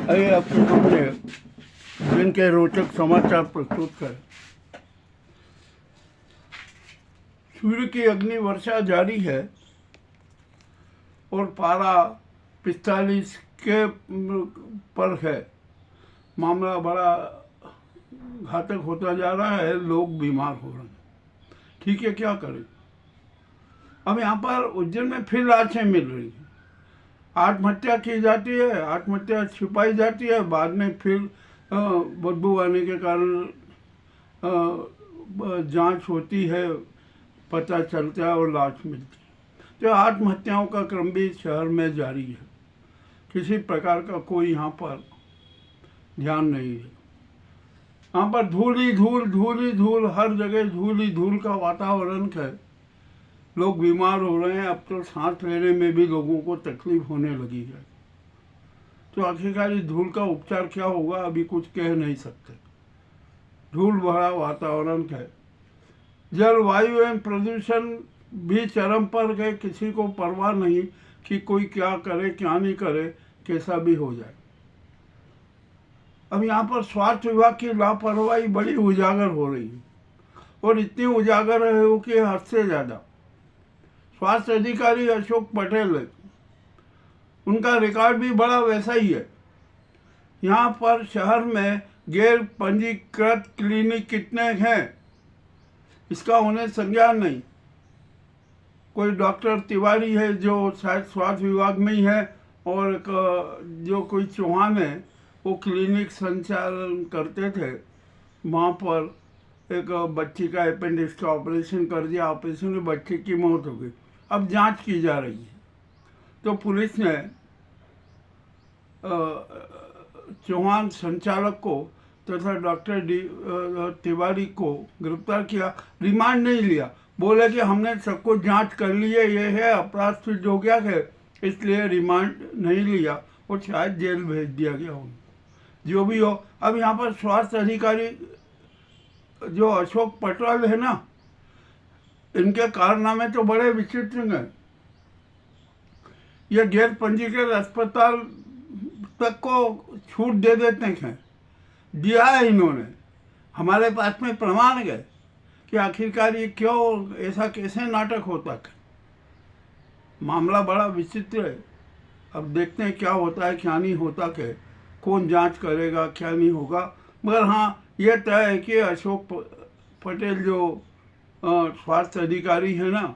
आइए आपके सामने दिन के रोचक समाचार प्रस्तुत करें। सूर्य की अग्नि वर्षा जारी है और पारा 45 के पर है। मामला बड़ा घातक होता जा रहा है, लोग बीमार हो रहे हैं। ठीक है, क्या करें। अब यहाँ पर उज्जैन में फिर लाशें मिल रही हैं। आत्महत्या की जाती है, आत्महत्या छिपाई जाती है, बाद में फिर बदबू आने के कारण जांच होती है, पता चलता है और लाश मिलती है। तो आत्महत्याओं का क्रम भी शहर में जारी है। किसी प्रकार का कोई यहाँ पर ध्यान नहीं है। यहाँ पर धूल ही धूल, हर जगह धूल ही धूल का वातावरण है। लोग बीमार हो रहे हैं। अब तो सांस लेने में भी लोगों को तकलीफ होने लगी है। तो आखिरकार इस धूल का उपचार क्या होगा, अभी कुछ कह नहीं सकते। धूल भरा वातावरण है। जलवायु एवं प्रदूषण भी चरम पर गए। किसी को परवाह नहीं कि कोई क्या करे क्या नहीं करे, कैसा भी हो जाए। अब यहाँ पर स्वास्थ्य विभाग की लापरवाही बड़ी उजागर हो रही है, और इतनी उजागर है वो कि हद से ज़्यादा। स्वास्थ्य अधिकारी अशोक पटेल है, उनका रिकॉर्ड भी बड़ा वैसा ही है। यहाँ पर शहर में गैर पंजीकृत क्लिनिक कितने हैं, इसका उन्हें संज्ञान नहीं। कोई डॉक्टर तिवारी है जो शायद स्वास्थ्य विभाग में ही है, और जो कोई चौहान है वो क्लिनिक संचालन करते थे। वहाँ पर एक बच्ची का अपेंडिक्स का ऑपरेशन कर दिया, ऑपरेशन में बच्चे की मौत हो गई। अब जांच की जा रही है। तो पुलिस ने चौहान संचालक को तथा डॉक्टर तिवारी को गिरफ्तार किया। रिमांड नहीं लिया, बोले कि हमने सब कुछ जांच कर ली है, ये है अपराध सिद्ध हो गया है, इसलिए रिमांड नहीं लिया और शायद जेल भेज दिया गया उनको। जो भी हो, अब यहाँ पर स्वास्थ्य अधिकारी जो अशोक पटेल है ना, इनके कारनामे तो बड़े विचित्र हैं। ये गैर पंजीकृत अस्पताल तक को छूट दे देते हैं। दिया है इन्होंने, हमारे पास में प्रमाण है कि आखिरकार ये क्यों, ऐसा कैसे नाटक होता है। मामला बड़ा विचित्र है। अब देखते हैं क्या होता है क्या नहीं होता है, कौन जांच करेगा क्या नहीं होगा। मगर हाँ, ये तय है कि अशोक पटेल जो स्वास्थ्य अधिकारी है ना,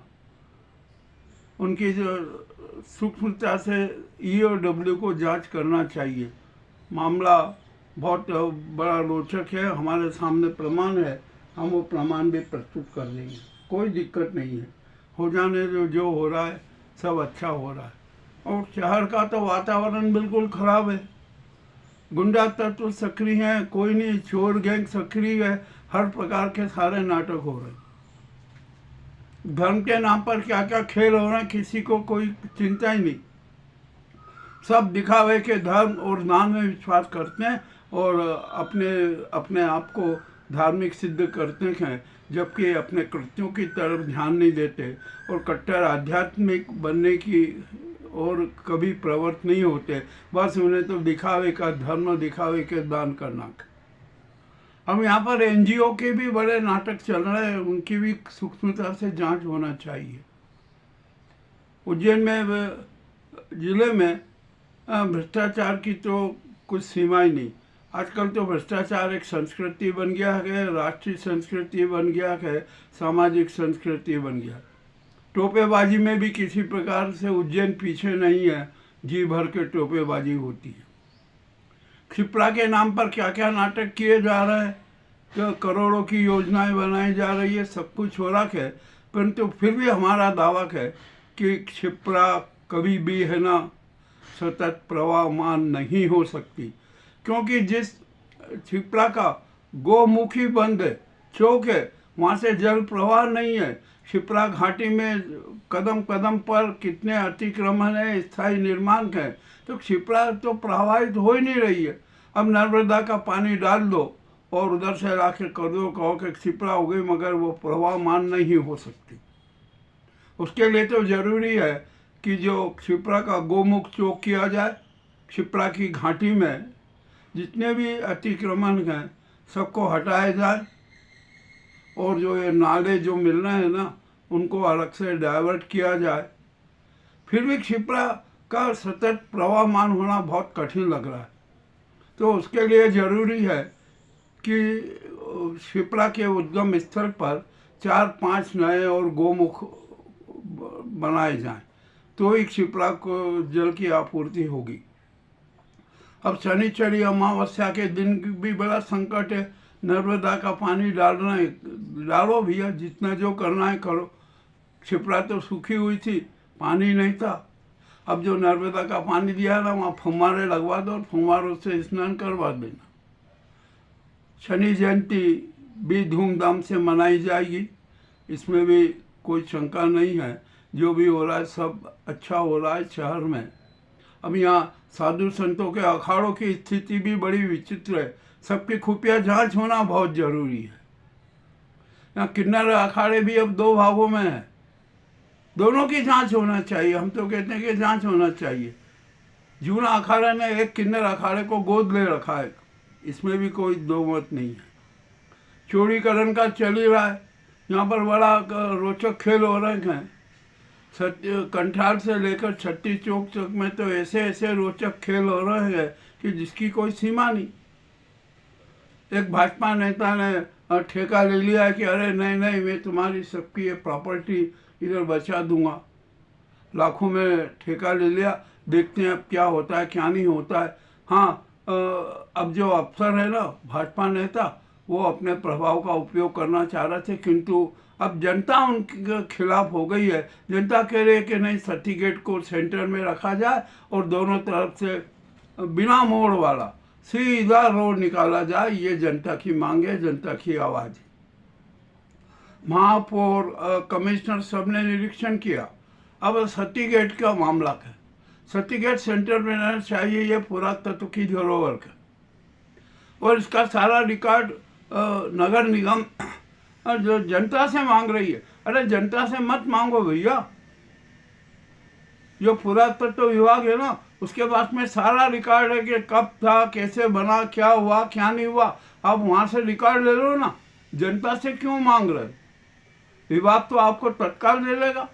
उनकी जो सूक्ष्मता से EOW को जांच करना चाहिए। मामला बहुत बड़ा रोचक है। हमारे सामने प्रमाण है, हम वो प्रमाण भी प्रस्तुत कर देंगे। कोई दिक्कत नहीं है, हो जाने जो हो रहा है सब अच्छा हो रहा है। और शहर का तो वातावरण बिल्कुल खराब है। गुंडा तत्व सक्रिय हैं, कोई नहीं, चोर गैंग सक्रिय है, हर प्रकार के सारे नाटक हो रहे हैं। धर्म के नाम पर क्या क्या खेल हो रहे हैं, किसी को कोई चिंता ही नहीं। सब दिखावे के धर्म और दान में विश्वास करते हैं और अपने आप को धार्मिक सिद्ध करते हैं, जबकि अपने कृत्यों की तरफ ध्यान नहीं देते और कट्टर आध्यात्मिक बनने की और कभी प्रवृत्त नहीं होते। बस उन्हें तो दिखावे का धर्म, दिखावे के दान करना। अब यहाँ पर NGO के भी बड़े नाटक चल रहे हैं, उनकी भी सूक्ष्मता से जांच होना चाहिए। उज्जैन में जिले में भ्रष्टाचार की तो कुछ सीमा ही नहीं। आजकल तो भ्रष्टाचार एक संस्कृति बन गया है, राष्ट्रीय संस्कृति बन गया है, सामाजिक संस्कृति बन गया। टोपेबाजी में भी किसी प्रकार से उज्जैन पीछे नहीं है, जी भर के टोपेबाजी होती है। क्षिप्रा के नाम पर क्या क्या नाटक किए जा रहे हैं, तो करोड़ों की योजनाएं बनाई जा रही है, सब कुछ हो रहा है, परंतु फिर भी हमारा दावा है कि क्षिप्रा कभी भी है ना सतत प्रवाहमान नहीं हो सकती, क्योंकि जिस क्षिप्रा का गोमुखी बंद है, चौक है, वहाँ से जल प्रवाह नहीं है। क्षिप्रा घाटी में कदम कदम पर कितने अतिक्रमण है, स्थायी निर्माण है, तो क्षिप्रा तो प्रवाहित हो ही नहीं रही है। अब नर्मदा का पानी डाल दो और उधर से लाके कर दो, कहो कि क्षिप्रा हो गई, मगर वो प्रवाहमान नहीं हो सकती। उसके लिए तो जरूरी है कि जो क्षिप्रा का गोमुख चौक किया जाए, क्षिप्रा की घाटी में जितने भी अतिक्रमण हैं सबको हटाया जाए, और जो ये नाले जो मिल रहे हैं ना उनको अलग से डाइवर्ट किया जाए। फिर भी क्षिप्रा का सतत प्रवाहमान होना बहुत कठिन लग रहा है, तो उसके लिए ज़रूरी है कि क्षिप्रा के उद्गम स्थल पर 4-5 नए और गोमुख बनाए जाएं, तो ही क्षिप्रा को जल की आपूर्ति होगी। अब शनिचरी अमावस्या के दिन भी बड़ा संकट है। नर्मदा का पानी डालना है, डालो भैया, जितना जो करना है करो। क्षिप्रा तो सूखी हुई थी, पानी नहीं था। अब जो नर्मदा का पानी दिया ना वहाँ फुम्मारे लगवा दो और फुम्मारों से स्नान करवा देना। शनि जयंती भी धूमधाम से मनाई जाएगी, इसमें भी कोई शंका नहीं है। जो भी हो रहा है सब अच्छा हो रहा है शहर में। अब यहाँ साधु संतों के अखाड़ों की स्थिति भी बड़ी विचित्र है। सबकी खुफिया जांच होना बहुत जरूरी है। यहाँ किन्नर अखाड़े भी अब 2 भागों में है, दोनों की जांच होना चाहिए। हम तो कहते हैं कि जांच होना चाहिए। जूना अखाड़े ने एक किन्नर अखाड़े को गोद ले रखा है, इसमें भी कोई दो मत नहीं है। चोरीकरण का चल ही रहा है, यहाँ पर बड़ा रोचक खेल हो रहे हैं। कंठार से लेकर छट्टी चौक तक में तो ऐसे ऐसे रोचक खेल हो रहे हैं कि जिसकी कोई सीमा नहीं। एक भाजपा नेता ने ठेका ले लिया है कि अरे नहीं नहीं, मैं तुम्हारी सबकी ये प्रॉपर्टी इधर बचा दूंगा। लाखों में ठेका ले लिया, देखते हैं अब क्या होता है क्या नहीं होता है। हाँ, अब जो अफसर है ना भाजपा नेता, वो अपने प्रभाव का उपयोग करना चाह रहे थे, किंतु अब जनता उनके खिलाफ हो गई है। जनता कह रही है कि नहीं, सती गेट को सेंटर में रखा जाए और दोनों तरफ से बिना मोड़ वाला सीधा रोड निकाला जाए। ये जनता की मांग है, जनता की आवाज़ है। महापौर, कमिश्नर सब ने निरीक्षण किया। अब सती गेट का मामला है। सती गेट सेंटर में रहना चाहिए, ये पुरातत्व की धरोहर का, और इसका सारा रिकॉर्ड नगर निगम जो जनता से मांग रही है। अरे जनता से मत मांगो भैया, जो पुरातत्व विभाग है ना उसके पास में सारा रिकॉर्ड है कि कब था, कैसे बना, क्या हुआ क्या नहीं हुआ। आप वहाँ से रिकॉर्ड ले लो ना, जनता से क्यों मांग रहे? विभाग तो आपको तत्काल दे लेगा।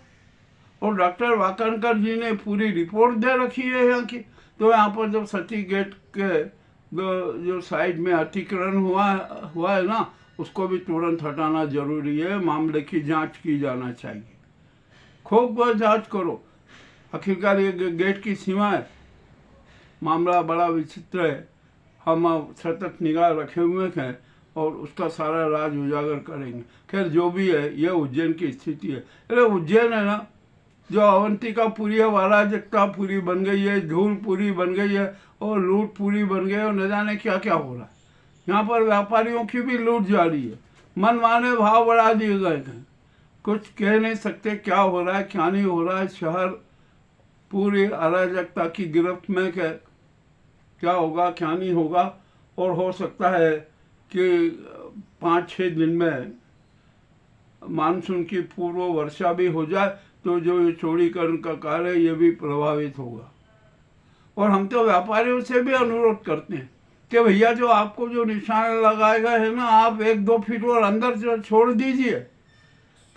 और डॉक्टर वाकणकर जी ने पूरी रिपोर्ट दे रखी है यहाँ की। तो यहाँ पर जब सती गेट के जो साइड में अतिक्रमण हुआ है ना, उसको भी तुरंत हटाना जरूरी है। मामले की जांच की जाना चाहिए, खूब जांच करो। आखिरकार ये गेट की सीमा है, मामला बड़ा विचित्र है। हम सतत निगाह रखे हुए हैं और उसका सारा राज उजागर करेंगे। खैर जो भी है, ये उज्जैन की स्थिति है। अरे उज्जैन है ना, जो अवंतिकापुरी है, अराजकतापुरी बन गई है, धूलपुरी बन गई है और लूटपुरी बन गई है, और न जाने क्या क्या हो रहा है। यहाँ पर व्यापारियों की भी लूट जारी है, मनमाने भाव बढ़ा दिए गए हैं। कुछ कह नहीं सकते क्या हो रहा है क्या नहीं हो रहा है। शहर पूरी अराजकता की गिरफ्त में क्या होगा क्या नहीं होगा। और हो सकता है कि 5-6 दिन में मानसून की पूर्व वर्षा भी हो जाए, तो जो ये चोरीकरण का कार्य है ये भी प्रभावित होगा। और हम तो व्यापारियों से भी अनुरोध करते हैं कि भैया जो आपको जो निशान लगाए गए हैं ना, आप 1-2 फीट और अंदर जो छोड़ दीजिए,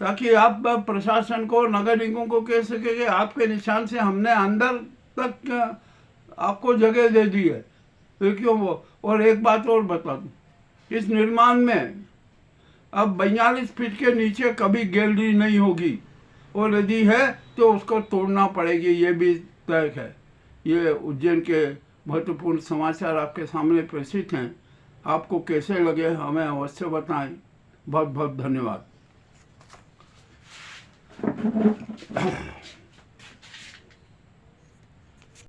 ताकि आप प्रशासन को, नगर निगम को कह सके कि आपके निशान से हमने अंदर तक आपको जगह दे दी है, तो क्यों वो। और एक बात और बता दूं, इस निर्माण में अब 42 फीट के नीचे कभी गैलरी नहीं होगी, और यदि है तो उसको तोड़ना पड़ेगी, ये भी तय है। ये उज्जैन के महत्वपूर्ण समाचार आपके सामने प्रेषित हैं। आपको कैसे लगे हमें अवश्य बताएं। बहुत बहुत धन्यवाद।